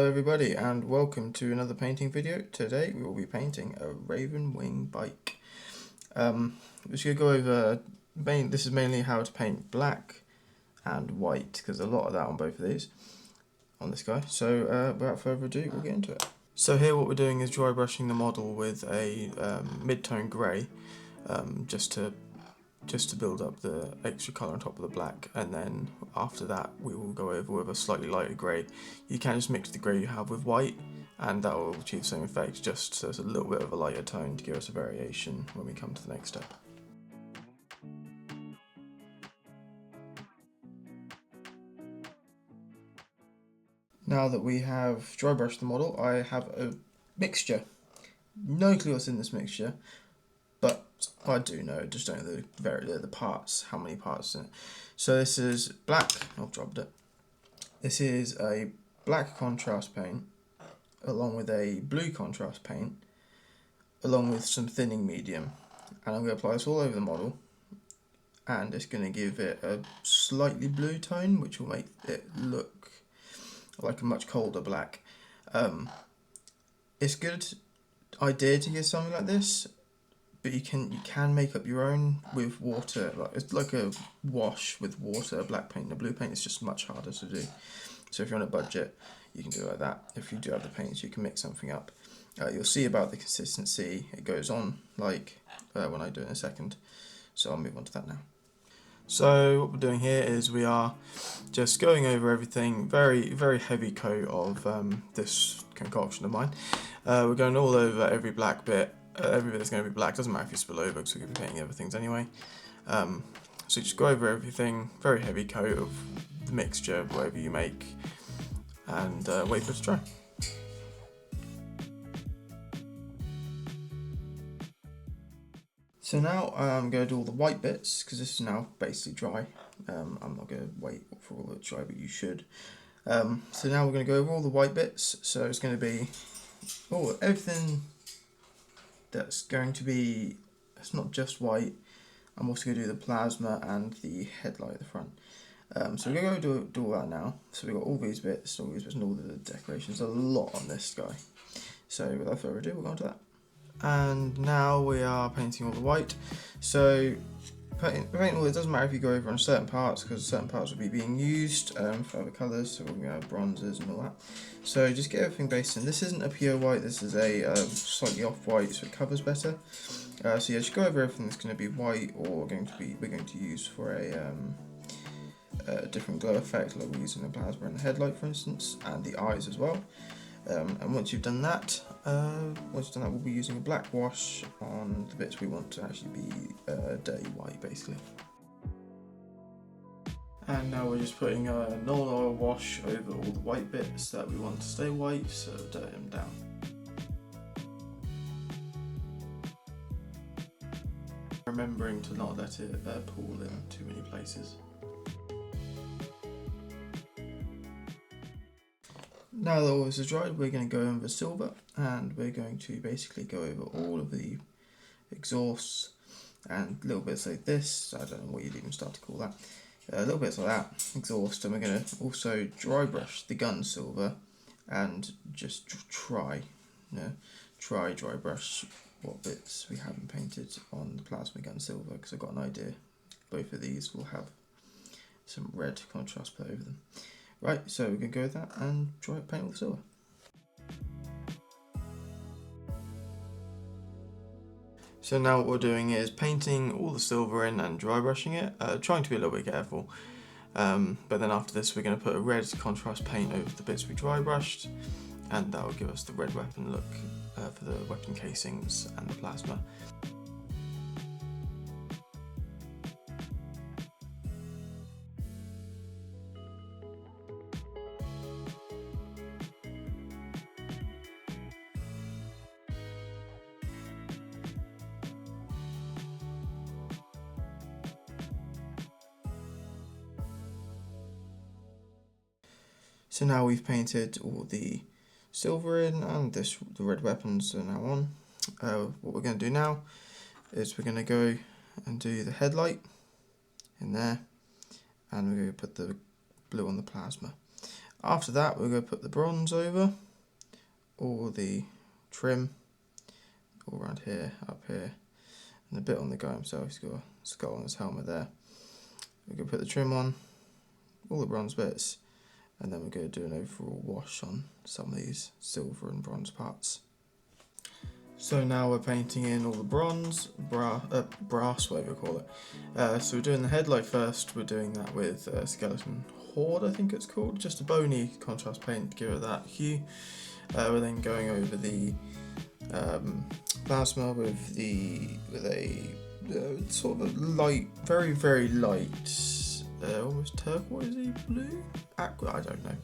Hello everybody and welcome to another painting video. Today we will be painting a RavenWing bike. We're just going to go over, this is mainly how to paint black and white because there's a lot of that on both of these, on this guy. So without further ado, we'll get into it. So here what we're doing is dry brushing the model with a mid-tone grey just to build up the extra colour on top of the black, and then after that we will go over with a slightly lighter grey. You can just mix the grey you have with white and that will achieve the same effect, just so it's a little bit of a lighter tone to give us a variation when we come to the next step. Now that we have dry brushed the model, I have a mixture. No clue what's in this mixture, but I do know, just don't know the parts, how many parts in it. So this is black, I've dropped it. This is a black contrast paint, along with a blue contrast paint, along with some thinning medium. And I'm going to apply this all over the model, and it's going to give it a slightly blue tone, which will make it look like a much colder black. It's a good idea to get something like this, but you can make up your own with water. It's like a wash with water, black paint and a blue paint. It's just much harder to do. So if you're on a budget, you can do it like that. If you do have the paints, you can mix something up. You'll see about the consistency. It goes on like when I do it in a second. So I'll move on to that now. So what we're doing here is we are just going over everything, very heavy coat of this concoction of mine. We're going all over every black bit. Every bit is going to be black, doesn't matter if you spill over because we're going to be painting other things anyway. So just go over everything, very heavy coat of the mixture, whatever you make, and wait for it to dry. So now I'm going to do all the white bits because this is now basically dry. I'm not going to wait for all of it dry, but you should. So now we're going to go over all the white bits. So it's going to be everything that's going to be, it's not just white. I'm also going to do the plasma and the headlight at the front. So we're going to do all that now. So we've got all these bits, and all the decorations. There's a lot on this guy. So without further ado, we'll go on to that. And now we are painting all the white. So paint all, it doesn't matter if you go over on certain parts, because certain parts will be being used for other colours, so we're going to have bronzes and all that. So just get everything based in. This isn't a pure white, this is a slightly off white, so it covers better. So yeah, just go over everything that's going to be white, or we're going to use for a different glow effect, like we're using the plasma and the headlight, for instance, and the eyes as well. And once you've done that, we'll be using a black wash on the bits we want to actually be dirty white, basically. And now we're just putting a non-oil wash over all the white bits that we want to stay white, so dirty them down. Remembering to not let it pool in too many places. Now that all this is dried, we're going to go over silver, and we're going to basically go over all of the exhausts and little bits like this. I don't know what you'd even start to call that. Little bits like that, exhaust, and we're going to also dry brush the gun silver and just dry brush what bits we haven't painted on the plasma gun silver, because I've got an idea both of these will have some red contrast put over them. Right, so we're going to go with that and paint all the silver. So now what we're doing is painting all the silver in and dry brushing it, trying to be a little bit careful. But then after this we're going to put a red contrast paint over the bits we dry brushed, and that will give us the red weapon look for the weapon casings and the plasma. So now we've painted all the silver in, and the red weapons are now on. What we're going to do now is we're going to go and do the headlight in there, and we're going to put the blue on the plasma. After that, we're going to put the bronze over, or the trim, all around here, up here, and a bit on the guy himself. He's got a skull on his helmet there. We're going to put the trim on, all the bronze bits, and then we're going to do an overall wash on some of these silver and bronze parts. So now we're painting in all the bronze, brass, whatever you call it. So we're doing the headlight first. We're doing that with Skeleton Horde, I think it's called. Just a bony contrast paint to give it that hue. We're then going over the plasma with a sort of light, very very light, almost turquoisey blue, aqua, I don't know,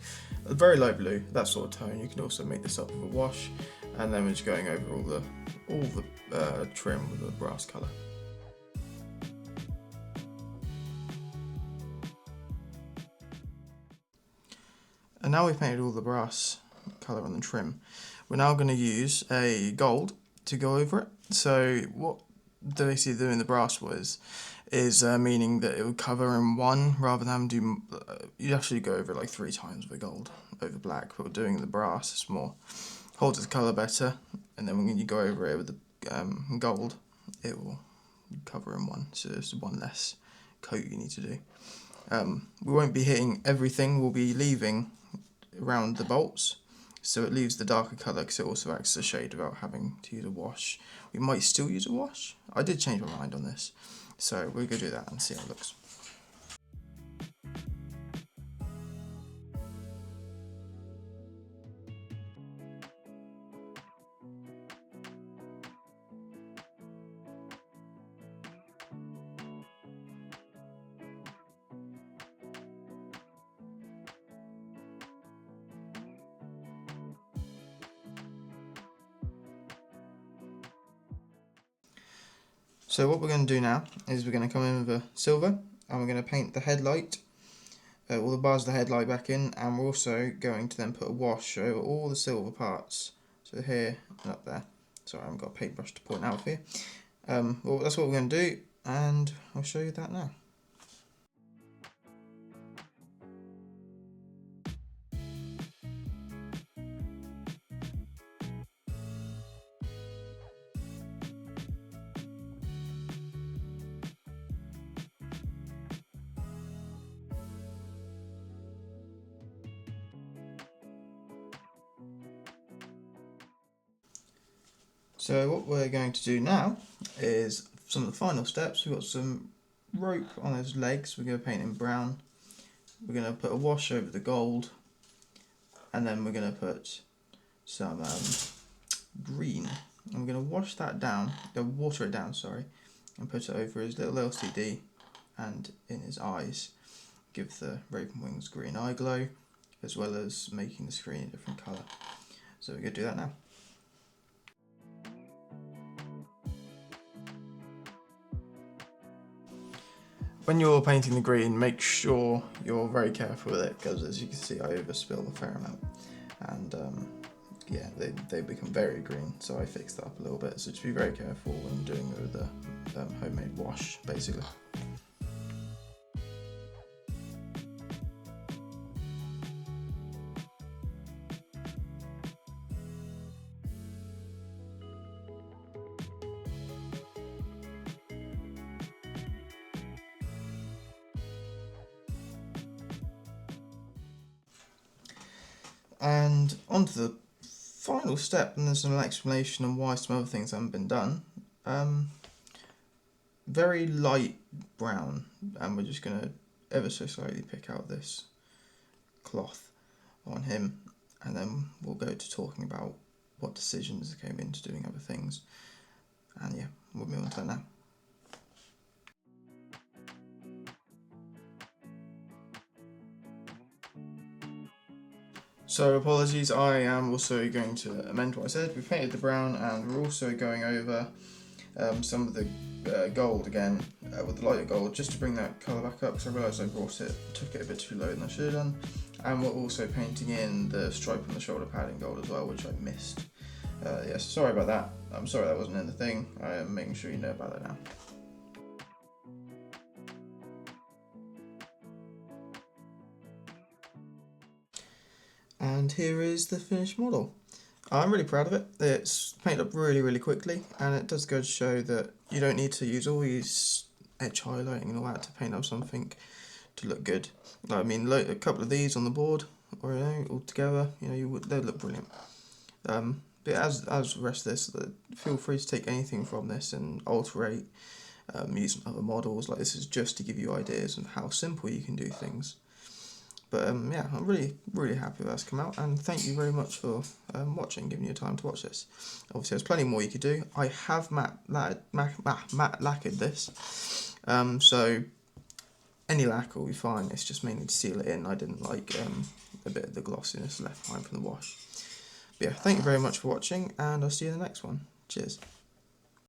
a very light blue, that sort of tone. You can also make this up with a wash, and then we're just going over all the trim with a brass colour. And now we've painted all the brass colour on the trim, we're now going to use a gold to go over it. So what basically doing the brass is meaning that it would cover in one rather than do, you actually go over it like 3 times with gold over black, but doing the brass it's more, holds its colour better, and then when you go over it with the gold, it will cover in one, so there's one less coat you need to do. We won't be hitting everything, we'll be leaving around the bolts, so it leaves the darker colour because it also acts as a shade without having to use a wash. We might still use a wash. I did change my mind on this, so we're going to do that and see how it looks. So what we're going to do now is we're going to come in with a silver, and we're going to paint the headlight, all the bars of the headlight back in, and we're also going to then put a wash over all the silver parts, so here and up there. Sorry, I haven't got a paintbrush to point out for you. Well, that's what we're going to do, and I'll show you that now. So what we're going to do now is some of the final steps. We've got some rope on those legs, we're going to paint in brown. We're going to put a wash over the gold, and then we're going to put some green. And we're going to wash that down, water it down, sorry, and put it over his little LCD and in his eyes. Give the RavenWing's green eye glow, as well as making the screen a different colour. So we're going to do that now. When you're painting the green, make sure you're very careful with it, because as you can see I overspill a fair amount, and yeah, they become very green, so I fixed that up a little bit, so just be very careful when doing the homemade wash basically. And on to the final step, and there's an explanation on why some other things haven't been done. Very light brown, and we're just going to ever so slightly pick out this cloth on him, and then we'll go to talking about what decisions came into doing other things. And yeah, we'll move on to that now. So apologies, I am also going to amend what I said. We painted the brown, and we're also going over some of the gold again with the lighter gold, just to bring that colour back up, because I realised I took it a bit too low than I should have done. And we're also painting in the stripe on the shoulder pad in gold as well, which I missed. Yes, sorry about that. I'm sorry that wasn't in the thing. I am making sure you know about that now. And here is the finished model. I'm really proud of it. It's painted up really quickly, and it does go to show that you don't need to use all these edge highlighting and all that to paint up something to look good. I mean, a couple of these on the board, or all together, they look brilliant. But as the rest of this, feel free to take anything from this and alterate, use other models. Like, this is just to give you ideas of how simple you can do things. But yeah, I'm really happy with that's come out, and thank you very much for watching, giving you time to watch this. Obviously, there's plenty more you could do. I have matte lacquered this, so any lacquer will be fine. It's just mainly to seal it in. I didn't like a bit of the glossiness left behind from the wash. But yeah, thank you very much for watching, and I'll see you in the next one. Cheers.